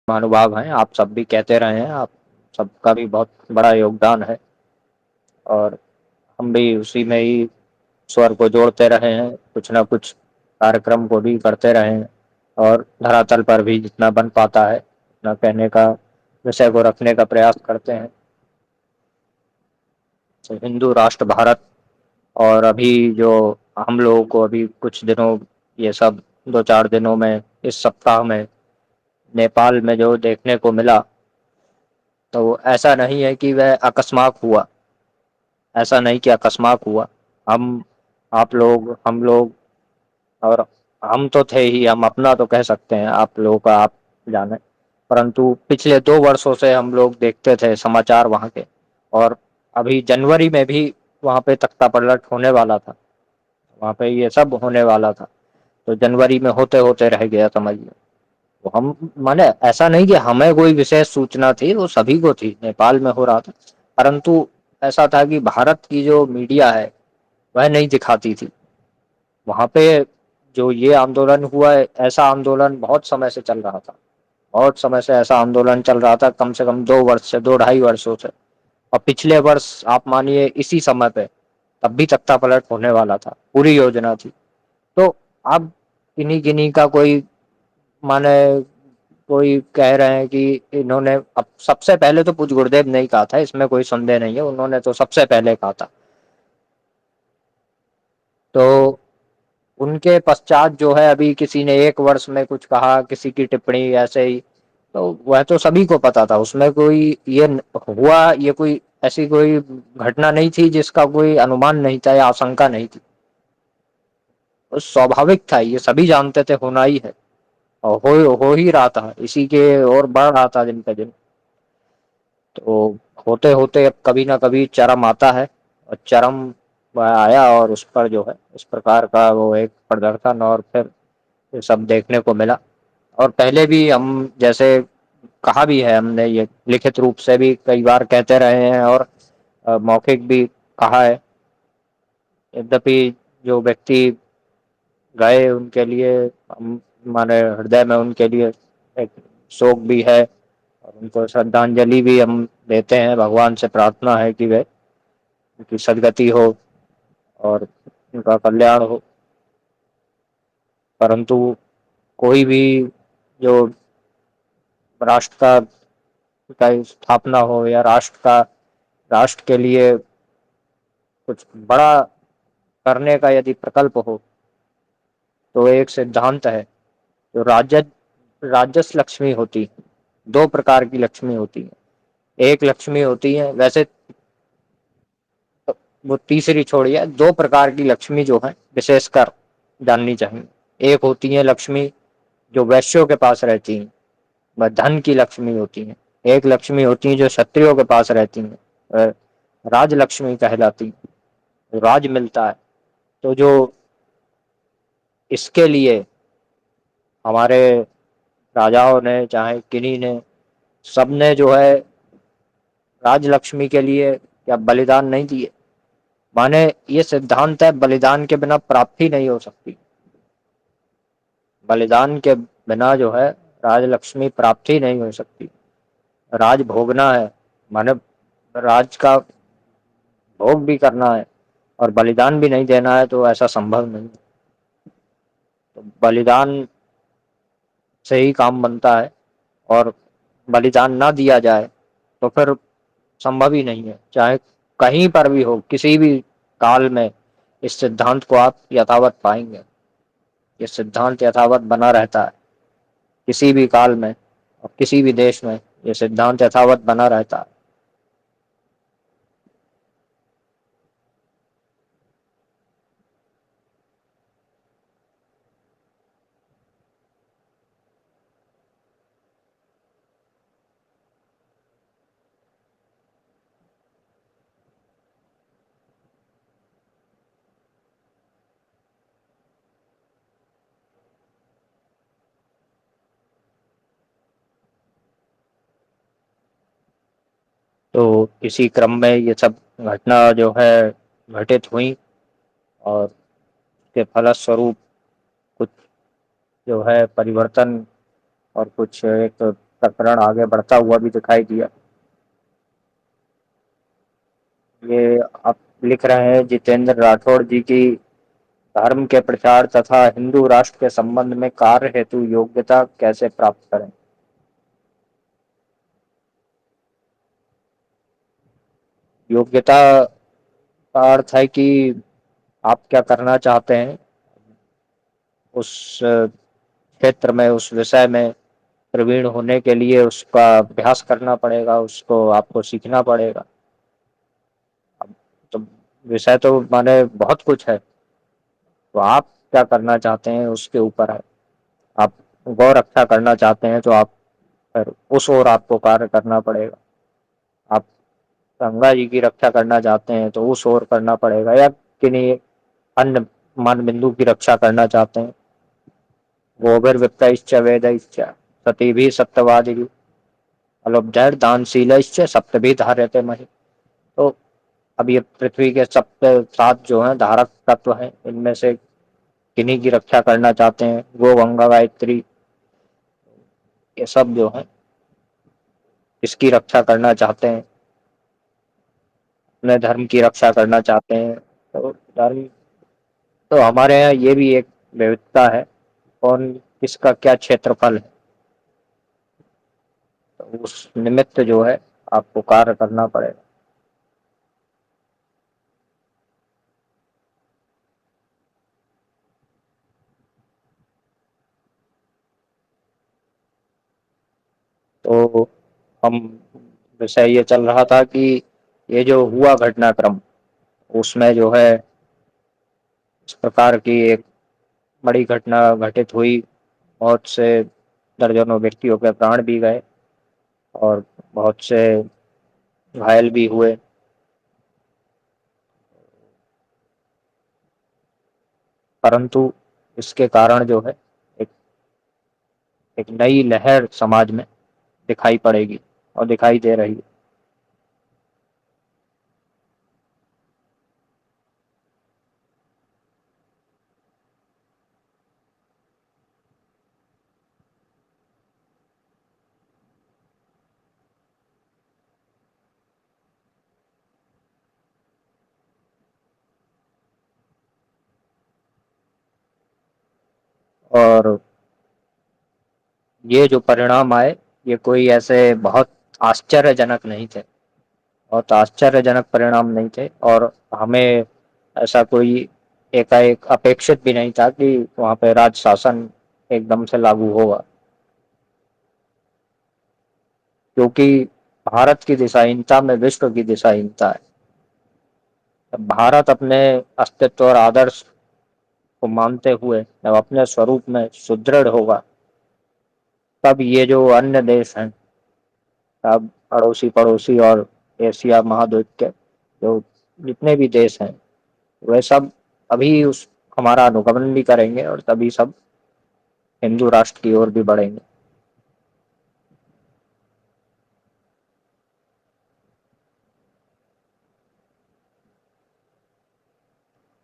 महानुभाव हैं, आप सब भी कहते रहे हैं, आप सबका भी बहुत बड़ा योगदान है। और हम भी उसी में ही स्वर को जोड़ते रहे हैं, कुछ ना कुछ कार्यक्रम को भी करते रहे हैं। और धरातल पर भी जितना बन पाता है उतना कहने का, विषय को रखने का प्रयास करते हैं। तो हिंदू राष्ट्र भारत, और अभी जो हम लोगों को अभी कुछ दिनों, ये सब 2-4 दिनों में, इस सप्ताह में नेपाल में जो देखने को मिला, तो ऐसा नहीं है कि वह अकस्मात हुआ। ऐसा नहीं कि अकस्मात हुआ। हम, आप लोग, हम लोग, और हम तो थे ही, हम अपना तो कह सकते हैं, आप लोगों का आप जाने, परंतु पिछले 2 वर्षों से हम लोग देखते थे समाचार वहाँ के। और अभी जनवरी में भी वहाँ पे तख्ता पलट होने वाला था, वहाँ पे ये सब होने वाला था। तो जनवरी में होते होते रह गया, समझिए। तो हम, माने ऐसा नहीं कि हमें कोई विशेष सूचना थी, वो सभी को थी, नेपाल में हो रहा था। परंतु ऐसा था कि भारत की जो मीडिया है वह नहीं दिखाती थी वहाँ पे। जो ये आंदोलन हुआ है, ऐसा आंदोलन बहुत समय से चल रहा था, बहुत समय से ऐसा आंदोलन चल रहा था, कम से कम 2 वर्ष से, 2 ढाई वर्षों से। और पिछले वर्ष आप मानिए इसी समय पे तब भी तख्ता पलट होने वाला था, पूरी योजना थी। तो अब किन्हीं किन्हीं का कोई, माने कोई कह रहे हैं कि इन्होंने, अब सबसे पहले तो पूज्य गुरुदेव ने ही कहा था, इसमें कोई संदेह नहीं है, उन्होंने तो सबसे पहले कहा था। तो उनके पश्चात जो है, अभी किसी ने 1 वर्ष में कुछ कहा, किसी की टिप्पणी ऐसे ही, तो वह तो सभी को पता था, उसमें कोई ये हुआ, ये कोई ऐसी कोई घटना नहीं थी जिसका कोई अनुमान नहीं था या आशंका नहीं थी। तो स्वाभाविक था, ये सभी जानते थे, होना ही है। और हो ही रहा था, इसी के और बढ़ रहा था दिन पे दिन। तो होते होते अब कभी ना कभी चरम आता है, और चरम वह आया, और उस पर जो है इस प्रकार का वो एक प्रदर्शन, और फिर ये सब देखने को मिला। और पहले भी हम जैसे कहा भी है, हमने ये लिखित रूप से भी कई बार कहते रहे हैं, और मौखिक भी कहा है। यद्यपि जो व्यक्ति गए उनके लिए हम, हमारे हृदय में उनके लिए एक शोक भी है, और उनको श्रद्धांजलि भी हम देते हैं। भगवान से प्रार्थना है कि वे, उनकी सदगति हो और उनका कल्याण हो। परंतु कोई भी जो राष्ट्र का स्थापना हो, या राष्ट्र के लिए कुछ बड़ा करने का यदि प्रकल्प हो, तो एक सिद्धांत है, जो राजस लक्ष्मी होती है। 2 प्रकार की लक्ष्मी होती है। एक लक्ष्मी होती है, वैसे वो तीसरी छोड़िए, 2 प्रकार की लक्ष्मी जो है विशेषकर जाननी चाहिए। एक होती है लक्ष्मी जो वैश्यों के पास रहती हैं, वह धन की लक्ष्मी होती हैं। एक लक्ष्मी होती है जो क्षत्रियों के पास रहती हैं, वह राज लक्ष्मी कहलाती है, राज मिलता है। तो जो इसके लिए हमारे राजाओं ने, चाहे किन्हीं ने, सबने जो है राजलक्ष्मी के लिए क्या बलिदान नहीं दिए। माने ये सिद्धांत है, बलिदान के बिना प्राप्ति नहीं हो सकती। बलिदान के बिना जो है राजलक्ष्मी प्राप्ति नहीं हो सकती। राज भोगना है, माने राज का भोग भी करना है, और बलिदान भी नहीं देना है, तो ऐसा संभव नहीं। तो बलिदान से ही काम बनता है, और बलिदान ना दिया जाए तो फिर संभव ही नहीं है। चाहे कहीं पर भी हो, किसी भी काल में इस सिद्धांत को आप यथावत पाएंगे। ये सिद्धांत यथावत बना रहता है किसी भी काल में, और किसी भी देश में ये सिद्धांत यथावत बना रहता है। तो इसी क्रम में ये सब घटना जो है घटित हुई, और के फलस्वरूप कुछ जो है परिवर्तन, और कुछ एक प्रकरण आगे बढ़ता हुआ भी दिखाई दिया। ये आप लिख रहे हैं जितेंद्र राठौड़ जी की, धर्म के प्रचार तथा हिंदू राष्ट्र के संबंध में कार्य हेतु योग्यता कैसे प्राप्त करें। योग्यता का अर्थ है कि आप क्या करना चाहते हैं उस क्षेत्र में, उस विषय में प्रवीण होने के लिए उसका अभ्यास करना पड़ेगा, उसको आपको सीखना पड़ेगा। तो विषय तो माने बहुत कुछ है, तो आप क्या करना चाहते हैं उसके ऊपर है। आप गौ रक्षा करना चाहते हैं तो आप फिर उस ओर आपको कार्य करना पड़ेगा। आप गंगा जी की रक्षा करना चाहते हैं तो उस ओर करना पड़ेगा, या किन्हीं अन्य मान बिंदु की रक्षा करना चाहते हैं, गोभिर्विप्तश्च वेदैश्च सतीभिः सत्यवादिभिः अलब्धैर्दानशीलैश्च सप्तभिः धार्यते महि। तो अब ये पृथ्वी के सप्त सात जो हैं धारक तत्व हैं, इनमें से किन्हीं की रक्षा करना चाहते हैं, गो गंगा गायत्री ये सब जो हैं इसकी रक्षा करना चाहते हैं, अपने धर्म की रक्षा करना चाहते हैं। तो धर्म, तो हमारे यहाँ ये भी एक विविधता है, कौन किसका क्या क्षेत्रफल है, तो उस निमित्त जो है आपको कार्य करना पड़ेगा। तो हम विषय ये चल रहा था कि ये जो हुआ घटनाक्रम, उसमें जो है इस प्रकार की एक बड़ी घटना घटित हुई, बहुत से दर्जनों व्यक्तियों के प्राण भी गए और बहुत से घायल भी हुए। परंतु इसके कारण जो है एक एक नई लहर समाज में दिखाई पड़ेगी और दिखाई दे रही है। और ये जो परिणाम आए, ये कोई ऐसे बहुत आश्चर्यजनक नहीं थे, बहुत आश्चर्यजनक परिणाम नहीं थे, और हमें ऐसा कोई एकाएक अपेक्षित भी नहीं था कि वहां पे राज शासन एकदम से लागू होगा, क्योंकि भारत की दिशाहीनता में विश्व की दिशाहीनता है। जब भारत अपने अस्तित्व और आदर्श को मानते हुए जब अपने स्वरूप में सुदृढ़ होगा, तब ये जो अन्य देश हैं, अब अड़ोसी पड़ोसी और एशिया महाद्वीप के जो जितने भी देश हैं, वे सब अभी उस हमारा अनुगमन भी करेंगे और तभी सब हिंदू राष्ट्र की ओर भी बढ़ेंगे।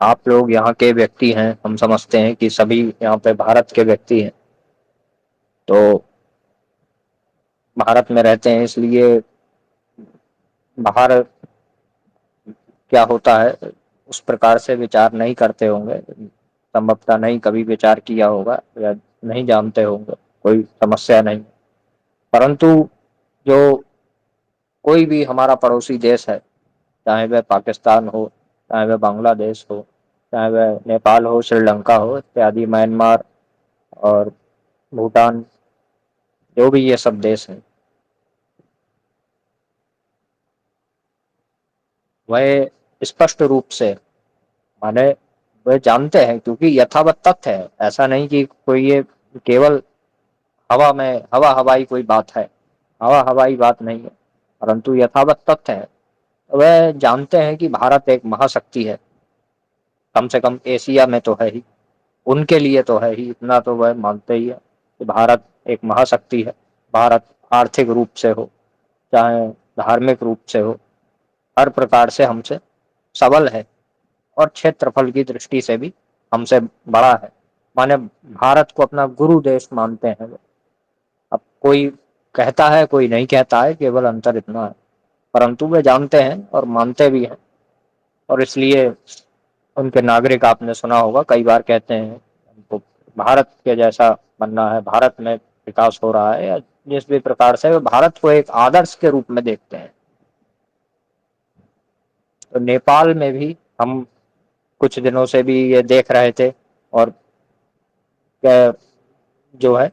आप लोग यहाँ के व्यक्ति हैं, हम समझते हैं कि सभी यहाँ पे भारत के व्यक्ति हैं, तो भारत में रहते हैं, इसलिए बाहर क्या होता है उस प्रकार से विचार नहीं करते होंगे, संभवतः नहीं कभी विचार किया होगा या नहीं जानते होंगे, कोई समस्या नहीं। परंतु जो कोई भी हमारा पड़ोसी देश है, चाहे वह पाकिस्तान हो, चाहे वह बांग्लादेश हो, चाहे वह नेपाल हो, श्रीलंका हो इत्यादि, म्यांमार और भूटान, जो भी ये सब देश हैं, वह स्पष्ट रूप से माने वह जानते हैं, क्योंकि यथावत तथ्य है, ऐसा नहीं कि कोई ये केवल हवा हवाई कोई बात है, हवा हवाई बात नहीं है, परंतु यथावत तथ्य है। वह जानते हैं कि भारत एक महाशक्ति है, कम से कम एशिया में तो है ही, उनके लिए तो है ही, इतना तो वह मानते ही है कि भारत एक महाशक्ति है। भारत आर्थिक रूप से हो, चाहे धार्मिक रूप से हो, हर प्रकार से हमसे सबल है, और क्षेत्रफल की दृष्टि से भी हमसे बड़ा है। माने भारत को अपना गुरु देश मानते हैं वो। अब कोई کہتا ہے کوئی نہیں کہتا ہے، کیول انتر اتنا ہے، پرنتو وہ جانتے ہیں اور مانتے بھی ہیں، اور اس لیے ان کے ناگرک آپ نے سنا ہوگا کئی بار کہتے ہیں ہم کو بھارت کے جیسا بننا ہے، بھارت میں وکاس ہو رہا ہے، یا جس بھی پرکار سے وہ بھارت کو ایک آدرش کے روپ میں دیکھتے ہیں۔ تو نیپال میں بھی ہم کچھ دنوں سے بھی یہ دیکھ رہے تھے، اور جو ہے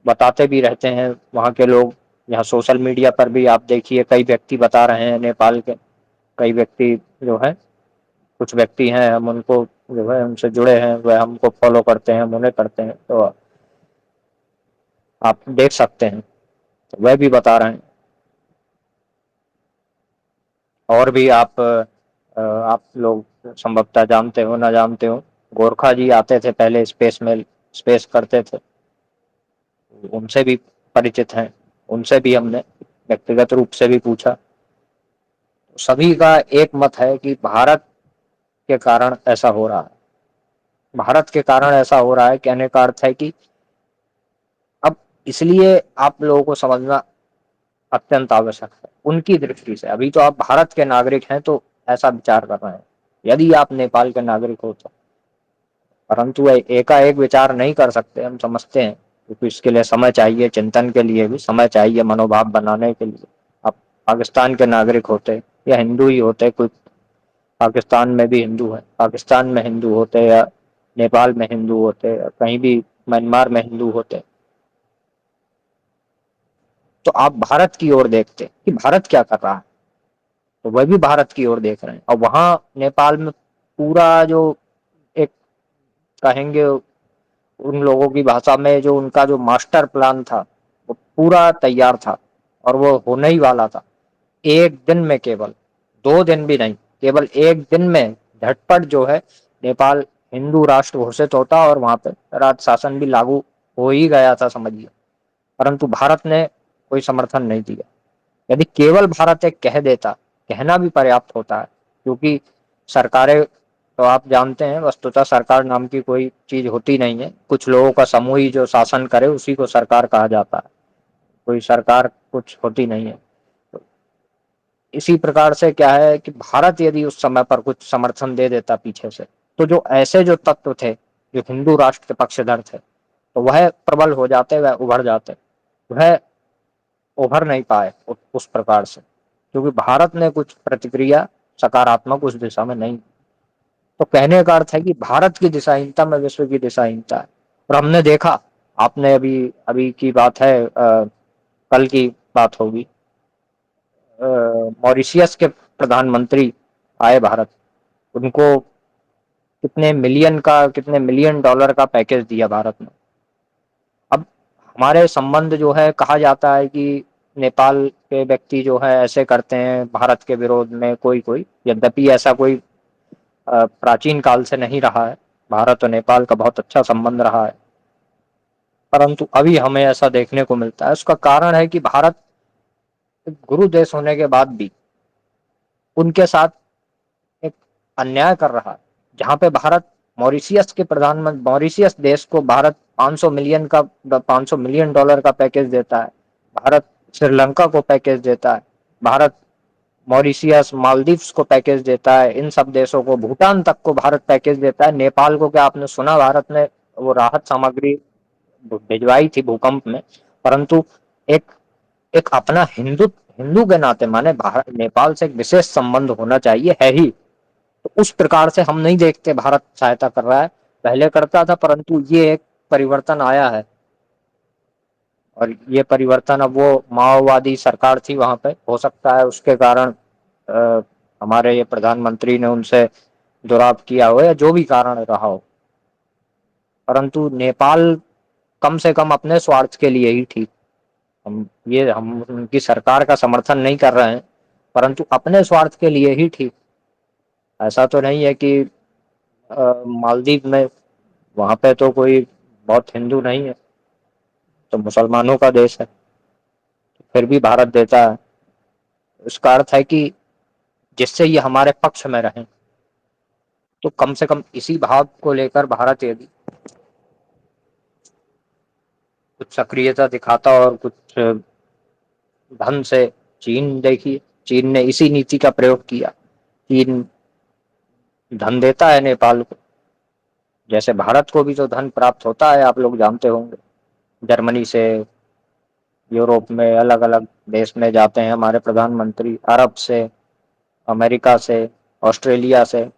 بتاتے بھی رہتے ہیں وہاں کے لوگ، یہاں سوشل میڈیا پر بھی آپ دیکھیے کئی ویکتی بتا رہے ہیں، نیپال کے کئی ویکتی جو ہے، کچھ ویکتی ہیں ہم ان کو جو ہے ان سے جڑے ہیں، وہ ہم کو فالو کرتے ہیں، ہم انہیں کرتے ہیں، تو آپ دیکھ سکتے ہیں وہ بھی بتا رہے ہیں۔ اور بھی آپ لوگ سمبھوتہ جانتے ہو نہ جانتے ہو، گورکھا جی آتے تھے پہلے اسپیس میں اسپیس کرتے تھے، ان سے بھی پریچت ہیں، ان سے بھی ہم نے ویکتیگت روپ سے بھی پوچھا۔ سبھی کا ایک مت ہے کہ بھارت کے کارن ایسا ہو رہا ہے، بھارت کے کارن ایسا ہو رہا ہے، کہنے کا ارتھ ہے کہ اب اس لیے آپ لوگوں کو سمجھنا اتنت آوشک ہے ان کی درشٹی سے۔ ابھی تو آپ بھارت کے ناگرک ہیں تو ایسا وچار کر رہے ہیں، یدی آپ نیپال کے ناگرک ہو تو، پرنتو ایکا ایک وچار نہیں کر سکتے، ہم سمجھتے ہیں، کیونکہ اس کے لیے سمے چاہیے، چنتن کے لیے بھی سمے چاہیے، منوبھاو بنانے کے لیے۔ اب پاکستان کے ناگرک ہوتے یا ہندو ہی ہوتے، کوئی پاکستان میں بھی ہندو ہے، پاکستان میں ہندو ہوتے یا نیپال میں ہندو ہوتے یا کہیں بھی میانمار میں ہندو ہوتے، تو آپ بھارت کی اور دیکھتے کہ بھارت کیا کر رہا ہے، تو وہ بھی بھارت کی اور دیکھ رہے ہیں۔ اور وہاں نیپال میں پورا جو ایک کہیں گے ان لوگوں کی بھاشا میں، جو ان کا جو ماسٹر پلان تھا وہ پورا تیار تھا، اور وہ ہونے ہی والا تھا۔ ایک دن میں، کیول 2 دن بھی نہیں، کیول ایک دن میں جھٹ پٹ جو ہے نیپال ہندو راشٹر گھوشت ہوتا، اور وہاں پہ راج شاسن بھی لاگو ہو ہی گیا تھا سمجھیے، پرنتو بھارت نے کوئی سمرتھن نہیں دیا۔ یدی کیول بھارت ایک کہہ دیتا، کہنا بھی پریاپت ہوتا ہے، کیونکہ سرکاریں تو آپ جانتے ہیں وستوتः سرکار نام کی کوئی چیز ہوتی نہیں ہے، کچھ لوگوں کا سموہ ہی جو شاسن کرے اسی کو سرکار کہا جاتا ہے، کوئی سرکار کچھ ہوتی نہیں ہے۔ اسی پرکار سے کیا ہے کہ بھارت یدی اس سمے پر کچھ سمرتھن دے دیتا پیچھے سے، تو جو ایسے جو تتو تھے جو ہندو راشٹر کے پکش دھر تھے، تو وہ پربل ہو جاتے، وہ ابھر جاتے، وہ ابھر نہیں پائے اس پرکار سے، کیونکہ بھارت نے کچھ پرتکریا سکاراتمک اس دشا میں نہیں۔ تو کہنے کا ارتھ ہے کہ بھارت کی دشاہینتا میں وشو کی دشاہینتا ہے، اور ہم نے دیکھا، آپ نے ابھی کی بات ہے، کل کی بات ہوگی، موریشیس کے پردھان منتری آئے بھارت، ان کو کتنے ملین ڈالر کا پیکج دیا بھارت نے۔ اب ہمارے سمبند جو ہے، کہا جاتا ہے کہ نیپال کے ویکتی جو ہے ایسے کرتے ہیں بھارت کے ورودھ میں، کوئی یدپی ایسا کوئی پراچین کال سے نہیں رہا ہے، بھارت اور نیپال کا بہت اچھا سمبند رہا ہے، پرنتو ابھی ہمیں ایسا دیکھنے کو ملتا ہے۔ اس کا کارن ہے کہ بھارت گرو دیش ہونے کے بعد بھی ان کے ساتھ ایک انیائے کر رہا ہے، جہاں پہ بھارت موریشیس کے پردھان منتری، موریشیس دیش کو بھارت 500 ملین ڈالر کا پیکج دیتا ہے، بھارت سری لنکا کو پیکج دیتا ہے، بھارت موریشیس مالدیوز کو پیکج دیتا ہے، ان سب دیشوں کو، بھوٹان تک کو بھارت پیکج دیتا ہے۔ نیپال کو کیا آپ نے سنا بھارت نے وہ راحت سامگری بھجوائی تھی بھوکمپ میں، پرنتو ایک اپنا ہندو کے ناطے مانے نیپال سے ایک وشیش سمبند ہونا چاہیے، ہے ہی، تو اس پرکار سے ہم نہیں دیکھتے بھارت سہایتا کر رہا ہے، پہلے کرتا تھا، پرنتو یہ ایک پریورتن آیا ہے، اور یہ پریورتن اب وہ ماووادی سرکار تھی وہاں پہ، ہو سکتا ہے اس کے کارن ہمارے یہ پردھان منتری نے ان سے دراپ کیا ہو، یا جو بھی کارن رہا ہو، پرنتو نیپال کم سے کم اپنے سوارتھ کے لیے ہی ٹھیک، ہم ان کی سرکار کا سمرتھن نہیں کر رہے ہیں، پرنتو اپنے سوارتھ کے لیے ہی ٹھیک۔ ایسا تو نہیں ہے کہ مالدیپ میں وہاں پہ تو کوئی بہت ہندو نہیں ہے، تو مسلمانوں کا دیش ہے، پھر بھی بھارت دیتا ہے، اس کا ارتھ ہے کہ جس سے یہ ہمارے پکش میں رہیں، تو کم سے کم اسی بھاو کو لے کر بھارت یدی کچھ سکریتا دکھاتا اور کچھ धन से। चीन देखिए, चीन ने इसी नीति का प्रयोग किया। चीन धन देता है नेपाल को, जैसे भारत को भी तो धन प्राप्त होता है, आप लोग जानते होंगे। जर्मनी से, यूरोप में अलग अलग देश में जाते हैं हमारे प्रधानमंत्री, अरब से, अमेरिका से, ऑस्ट्रेलिया से।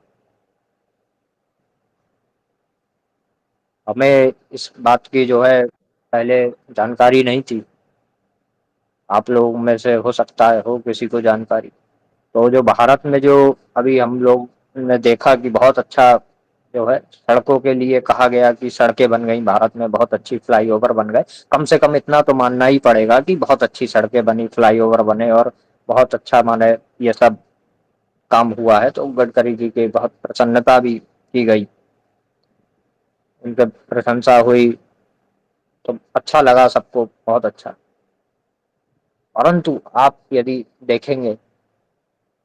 हमें इस बात की जो है पहले जानकारी नहीं थी। आप लोगों में से हो सकता है हो किसी को जानकारी। तो जो भारत में जो अभी हम लोग ने देखा कि बहुत अच्छा जो है सड़कों के लिए कहा गया कि सड़कें बन गई भारत में, बहुत अच्छी फ्लाईओवर बन गए। कम से कम इतना तो मानना ही पड़ेगा कि बहुत अच्छी सड़कें बनी, फ्लाईओवर बने, और बहुत अच्छा माने ये सब काम हुआ है। तो गडकरी जी की बहुत प्रसन्नता भी की गई, उनकी प्रशंसा हुई, तो अच्छा लगा सबको, बहुत अच्छा। परंतु आप यदि देखेंगे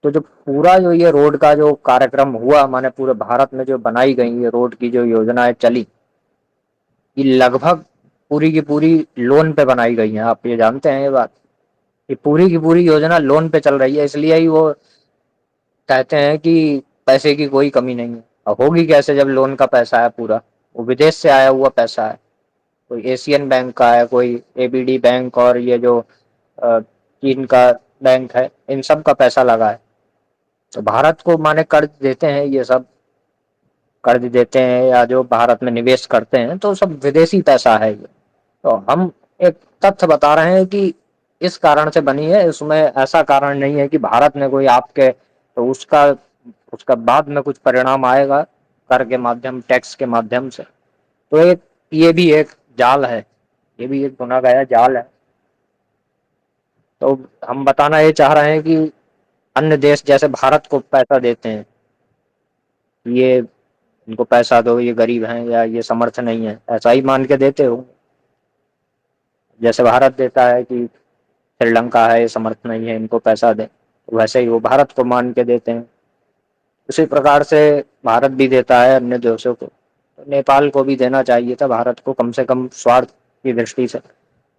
तो जो पूरा जो ये रोड का जो कार्यक्रम हुआ, माने पूरे भारत में जो बनाई गई ये रोड की जो योजनाएं चली, ये लगभग पूरी की पूरी लोन पे बनाई गई हैं। आप ये जानते हैं ये बात? ये पूरी की पूरी योजना लोन पे चल रही है, इसलिए ही वो कहते हैं कि पैसे की कोई कमी नहीं है। अब होगी कैसे जब लोन का पैसा है पूरा, वो विदेश से आया हुआ पैसा है, कोई एशियन बैंक का है, कोई एबीडी बैंक, और ये जो चीन का बैंक है, इन सब का पैसा लगा है। तो भारत को माने कर्ज देते हैं ये सब, कर्ज देते हैं या जो भारत में निवेश करते हैं, तो सब विदेशी पैसा है ये। तो हम एक तथ्य बता रहे हैं कि इस कारण से बनी है, इसमें ऐसा कारण नहीं है कि भारत ने कोई आपके, तो उसका उसका बाद में कुछ परिणाम आएगा कर के माध्यम, टैक्स के माध्यम से। तो एक ये भी एक जाल है, ये भी एक बुना गया जाल है। तो हम बताना ये चाह रहे हैं कि अन्य देश जैसे भारत को पैसा देते हैं, ये इनको पैसा दो, ये गरीब हैं या ये समर्थ नहीं है, ऐसा ही मान के देते हो। जैसे भारत देता है कि श्रीलंका है, ये समर्थ नहीं है, इनको पैसा दें, तो वैसे ही वो भारत को मान के देते हैं। उसी प्रकार से भारत भी देता है अन्य देशों को, तो नेपाल को भी देना चाहिए था भारत को, कम से कम स्वार्थ की दृष्टि से।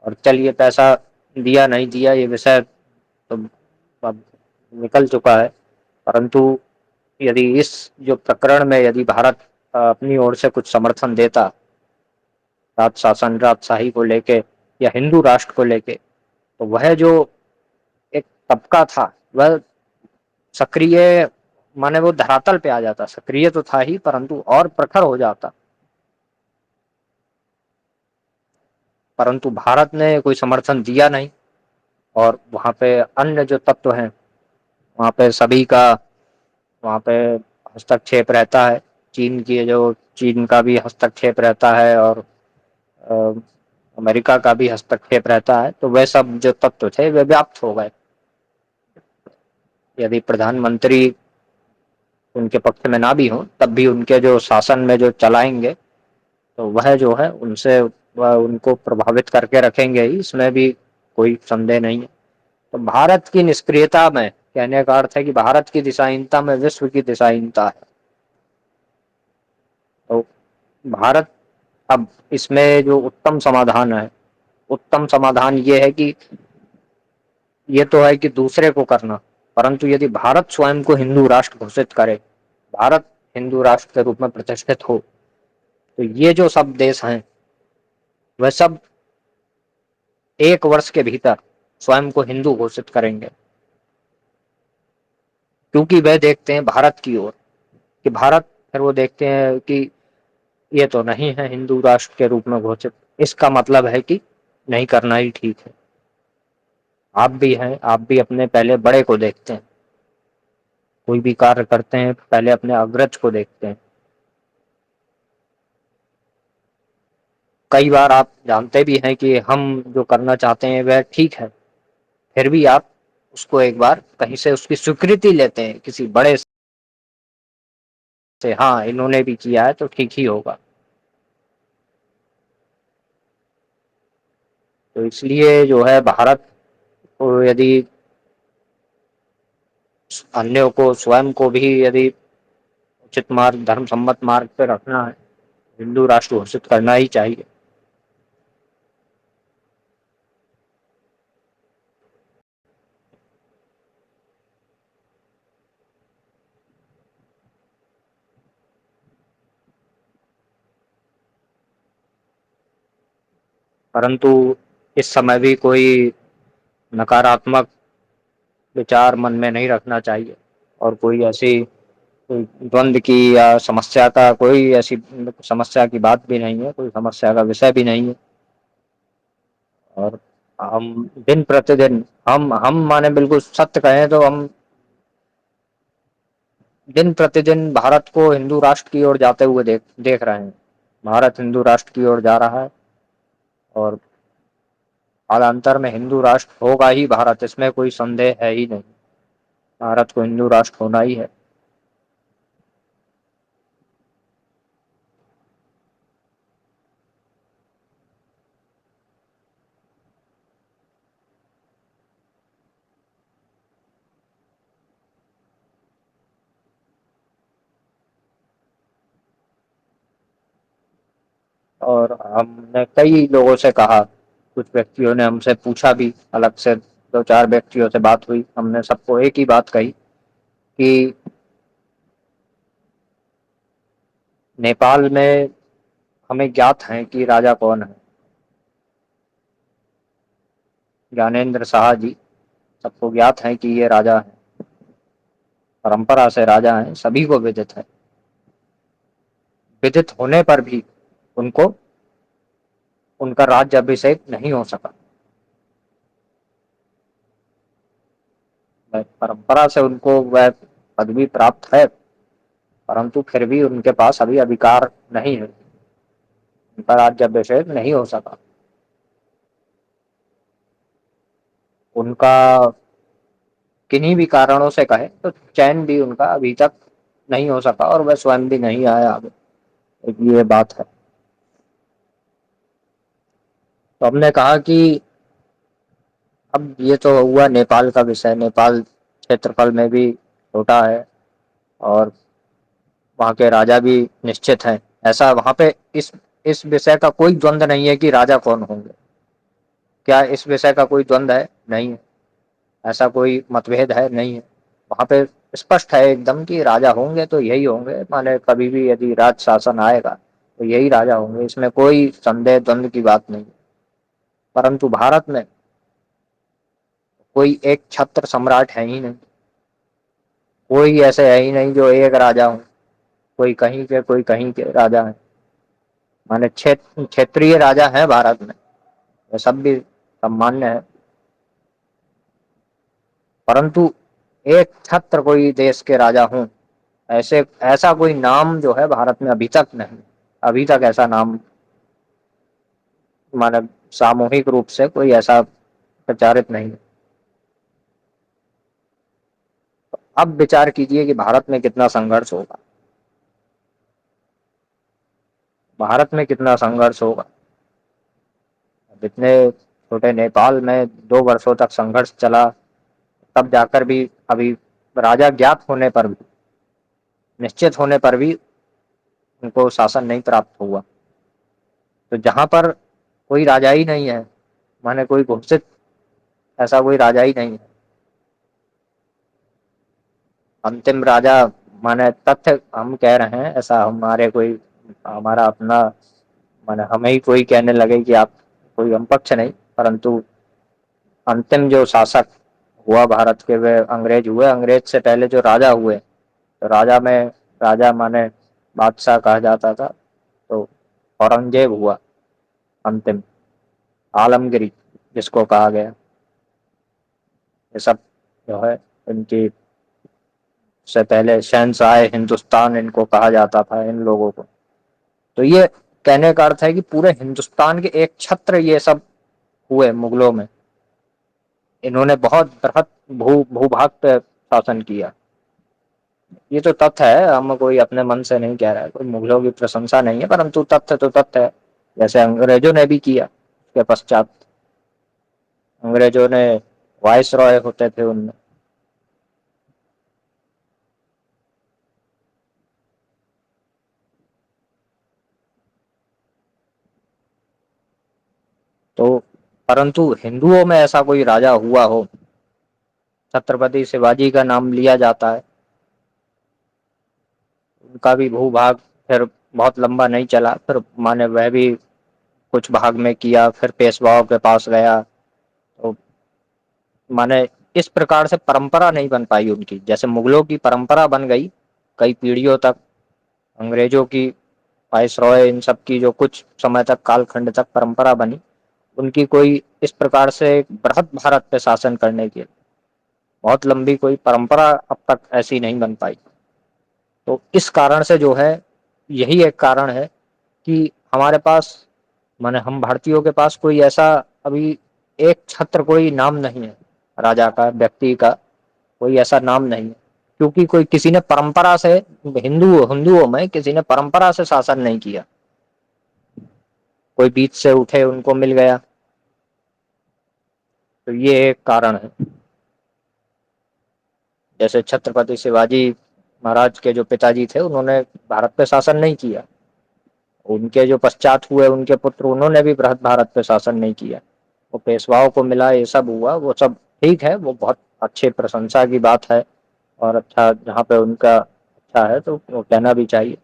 और चलिए पैसा दिया नहीं दिया ये विषय तो अब निकल चुका है। परंतु यदि इस जो प्रकरण में यदि भारत अपनी ओर से कुछ समर्थन देता, राज शासन, राजशाही को लेके या हिंदू राष्ट्र को लेके, तो वह जो एक तबका था वह सक्रिय, माने वो धरातल पे आ जाता। सक्रिय तो था ही, परंतु और प्रखर हो जाता। परंतु भारत ने कोई समर्थन दिया नहीं, और वहां पे अन्य जो तत्व हैं, वहां पे सभी का वहां पे हस्तक्षेप रहता है। चीन की जो चीन का भी हस्तक्षेप रहता है, और अ, अमेरिका का भी हस्तक्षेप रहता है। तो वह सब जो तत्व थे वे व्याप्त हो गए। यदि प्रधानमंत्री उनके पक्ष में ना भी हो, तब भी उनके जो शासन में जो चलाएंगे, तो वह जो है उनसे वह उनको प्रभावित करके रखेंगे ही, इसमें भी कोई संदेह नहीं है। तो भारत की निष्क्रियता में, कहने का अर्थ है कि भारत की दिशाहीनता में विश्व की दिशाहीनता है। तो भारत अब इसमें जो उत्तम समाधान है, उत्तम समाधान ये है कि ये तो है कि दूसरे को करना, परंतु यदि भारत स्वयं को हिंदू राष्ट्र घोषित करे, भारत हिंदू राष्ट्र के रूप में प्रतिष्ठित हो, तो ये जो सब देश हैं वह सब 1 वर्ष के भीतर स्वयं को हिंदू घोषित करेंगे, क्योंकि वह देखते हैं भारत की ओर, कि भारत, फिर वो देखते हैं कि ये तो नहीं है हिंदू राष्ट्र के रूप में घोषित, इसका मतलब है कि नहीं करना ही ठीक है। आप भी हैं, आप भी अपने पहले बड़े को देखते हैं, कोई भी कार्य करते हैं पहले अपने अग्रज को देखते हैं। कई बार आप जानते भी हैं कि हम जो करना चाहते हैं वह ठीक है, फिर भी आप उसको एक बार कहीं से उसकी स्वीकृति लेते हैं किसी बड़े से, हाँ इन्होंने भी किया है तो ठीक ही होगा। तो इसलिए जो है भारत को यदि अन्यों को, स्वयं को भी यदि उचित मार्ग, धर्म सम्मत मार्ग पे रखना है, हिंदू राष्ट्र घोषित करना ही चाहिए। परंतु इस समय भी कोई नकारात्मक विचार मन में नहीं रखना चाहिए, और कोई ऐसी कोई द्वंद की या समस्या का, कोई ऐसी समस्या की बात भी नहीं है, कोई समस्या का विषय भी नहीं है। और हम दिन प्रतिदिन, हम माने बिल्कुल सत्य कहें तो हम दिन प्रतिदिन भारत को हिंदू राष्ट्र की ओर जाते हुए देख देख रहे हैं। भारत हिंदू राष्ट्र की ओर जा रहा है, और कालांतर में हिंदू राष्ट्र होगा ही भारत, इसमें कोई संदेह है ही नहीं। भारत को हिंदू राष्ट्र होना ही है। और हमने कई लोगों से कहा, कुछ व्यक्तियों ने हमसे पूछा भी, अलग से दो चार व्यक्तियों से बात हुई, हमने सबको एक ही बात कही कि नेपाल में हमें ज्ञात है कि राजा कौन है। ज्ञानेंद्र शाह जी, सबको ज्ञात है कि ये राजा है, परंपरा से राजा हैं, सभी को विदित है। विदित होने पर भी उनको उनका राज्याभिषेक नहीं हो सका। परंपरा से उनको वह पदवी प्राप्त है, परंतु फिर भी उनके पास अभी अधिकार नहीं है, उनका राज्याभिषेक नहीं हो सका। उनका किन्हीं भी कारणों से कहे तो चयन भी उनका अभी तक नहीं हो सका, और वह स्वयं भी नहीं आया आगे। एक ये बात है। तो हमने कहा कि अब ये तो हुआ नेपाल का विषय। नेपाल क्षेत्रफल में भी छोटा है, और वहाँ के राजा भी निश्चित हैं। ऐसा वहाँ पे इस विषय का कोई द्वंद नहीं है कि राजा कौन होंगे। क्या इस विषय का कोई द्वंद है? नहीं है। ऐसा कोई मतभेद है? नहीं है। वहाँ पे स्पष्ट है एकदम कि राजा होंगे तो यही होंगे, माने कभी भी यदि राज शासन आएगा तो यही राजा होंगे, इसमें कोई संदेह द्वंद की बात नहीं। परंतु भारत में कोई एक छत्र सम्राट है ही नहीं, कोई ऐसे है ही नहीं जो एक राजा हो। कोई कहीं के, कोई कहीं के राजा है, माने क्षेत्रीय राजा है भारत में, ये सब भी सम्मान्य है। परंतु एक छत्र कोई देश के राजा हों, ऐसे ऐसा कोई नाम जो है भारत में अभी तक नहीं। अभी तक ऐसा नाम माने सामूहिक रूप से कोई ऐसा प्रचारित नहीं। अब विचार कीजिए कि भारत में कितना संघर्ष होगा, भारत में कितना संघर्ष होगा। जितने छोटे नेपाल में 2 वर्षों तक संघर्ष चला, तब जाकर भी अभी राजा ज्ञात होने पर भी, निश्चित होने पर भी उनको शासन नहीं प्राप्त हुआ। तो जहां पर कोई राजा ही नहीं है, माने कोई घोषित ऐसा कोई राजा ही नहीं है, अंतिम राजा, माने तथ्य हम कह रहे हैं, ऐसा हमारे कोई हमारा अपना माने हमें ही कोई कहने लगे कि आप कोई हम पक्ष नहीं, परंतु अंतिम जो शासक हुआ भारत के, वे अंग्रेज हुए। अंग्रेज से पहले जो राजा हुए, तो राजा माने बादशाह कहा जाता था, तो औरंगजेब हुआ अंतिम, आलमगिरी जिसको कहा गया। ये सब जो है इनकी, से पहले शहंशाह हिंदुस्तान इनको कहा जाता था, इन लोगों को। तो ये कहने का अर्थ है कि पूरे हिंदुस्तान के एक छत्र ये सब हुए मुगलों में। इन्होंने बहुत बृहत भूभाग पे शासन किया। ये तो तथ्य है, हम कोई अपने मन से नहीं कह रहा है, कोई मुगलों की प्रशंसा नहीं है, परंतु तथ्य तो तथ्य है। जैसे अंग्रेजों ने भी किया उसके पश्चात, अंग्रेजों ने वाइस रॉय होते थे उनमें। तो परंतु हिंदुओं में ऐसा कोई राजा हुआ हो, छत्रपति शिवाजी का नाम लिया जाता है। उनका भी भूभाग फिर बहुत लंबा नहीं चला, फिर माने वह भी کچھ بھاگ میں کیا، پھر پیشواؤں کے پاس گیا، تو مانے اس پرکار سے پرمپرا نہیں بن پائی ان کی، جیسے مغلوں کی پرمپرا بن گئی کئی پیڑھیوں تک، انگریزوں کی وائس رائے ان سب کی جو کچھ سمے تک کال کھنڈ تک پرمپرا بنی، ان کی کوئی اس پرکار سے برہت بھارت پہ شاسن کرنے کی بہت لمبی کوئی پرمپرا اب تک ایسی نہیں بن پائی۔ تو اس کارن سے جو ہے، یہی ایک کارن ہے کہ ہمارے پاس، مانے ہم بھارتیوں کے پاس کوئی ایسا ابھی ایک چھتر کوئی نام نہیں ہے راجا کا، ویکتی کا کوئی ایسا نام نہیں ہے، کیونکہ کوئی کسی نے پرمپرا سے، ہندوؤں میں کسی نے پرمپرا سے شاسن نہیں کیا، کوئی بیچ سے اٹھے ان کو مل گیا، تو یہ ایک کارن ہے۔ جیسے چھترپتی شیواجی مہاراج کے جو پتا جی تھے، انہوں نے بھارت پہ شاسن نہیں کیا، ان کے جو پشچات ہوئے ان کے پتر، انہوں نے بھی برہت بھارت پہ شاسن نہیں کیا، وہ پیشواؤں کو ملا، یہ سب ہوا، وہ سب ٹھیک ہے، وہ بہت اچھے پرشنسا کی بات ہے، اور اچھا جہاں پہ ان کا اچھا ہے تو وہ کہنا بھی چاہیے،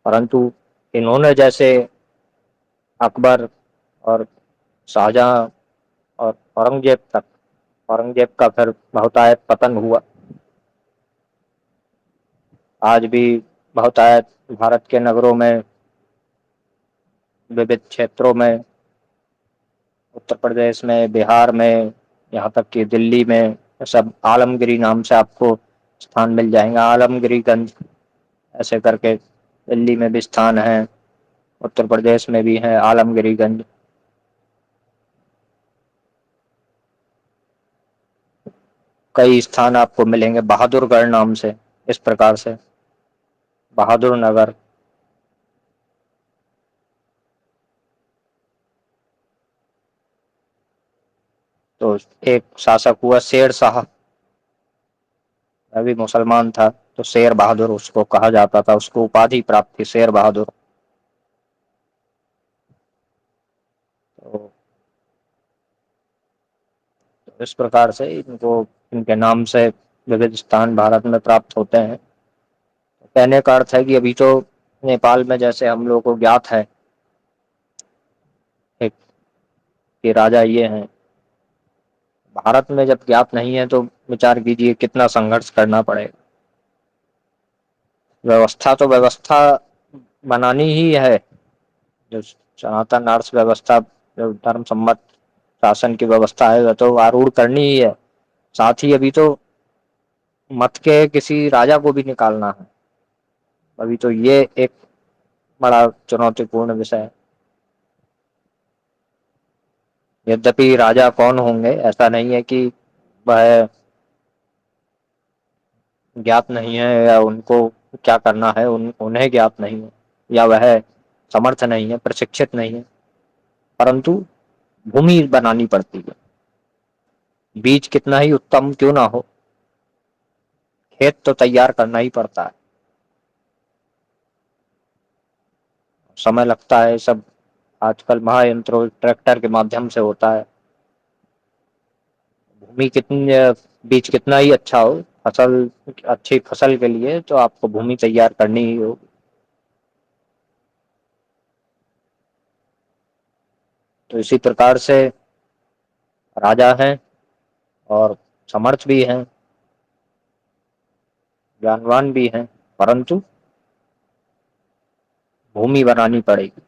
پرنتو انہوں نے جیسے اکبر اور شاہجہاں اور اورنگزیب تک، اورنگزیب کا پھر بہتاائت پتن ہوا، آج بھی بہتاائت بھارت کے نگروں میں، ووھت چھیتروں میں، اتر پردیش میں، بہار میں، یہاں تک کہ دلی میں، سب عالمگیری نام سے آپ کو استھان مل جائیں گا، عالمگیری گنج ایسے کر کے، دلی میں بھی استھان ہے، اتر پردیش میں بھی ہے عالمگیری گنج، کئی استھان آپ کو ملیں گے بہادر گڑھ نام سے، اس پرکار سے بہادر نگر، تو ایک شاسک ہوا شیر شاہ، ابھی مسلمان تھا، تو شیر بہادر اس کو کہا جاتا تھا، اس کو اپادھی پراپت تھی شیر بہادر، تو اس پرکار سے ان کو، ان کے نام سے ووھت استان بھارت میں پراپت ہوتے ہیں۔ کہنے کا ارتھ ہے کہ ابھی تو نیپال میں جیسے ہم لوگ کو گیات ہے ایک کہ راجا یہ ہیں، بھارت میں جب گیات نہیں ہے تو وچار کیجیے کتنا سنگھرش کرنا پڑے گا، ویوستھا تو ویوستھا بنانی ہی ہے، جو سناتن ارتھ ویوستھا، جو دھرم سمت شاسن کی ویوستھا ہے وہ تو آروڑ کرنی ہی ہے، ساتھ ہی ابھی تو مت کے کسی راجا کو بھی نکالنا ہے، ابھی تو یہ ایک بڑا چنوتی پورن وشے ہے، یدپی راجا کون ہوں گے ایسا نہیں ہے کہ وہ گیات نہیں ہے، یا ان کو کیا کرنا ہے انہیں گیات نہیں ہے، یا وہ سمرتھ نہیں ہے، پرشکشت نہیں ہے، پرنتو بھومی بنانی پڑتی ہے، بیج کتنا ہی اتم کیوں نہ ہو، کھیت تو تیار کرنا ہی پڑتا ہے، سمے لگتا ہے سب، آج کل مہ ینتروں ٹریکٹر کے مادھیم سے ہوتا ہے، بھمی کتنی، بیج کتنا ہی اچھا ہو، فصل اچھی فصل کے لیے تو آپ کو بھومی تیار کرنی ہی ہوگی، تو اسی پرکار سے راجا ہیں اور سمرتھ بھی ہیں، جانوان بھی ہیں، پرنتو بھومی بنانی پڑے گی،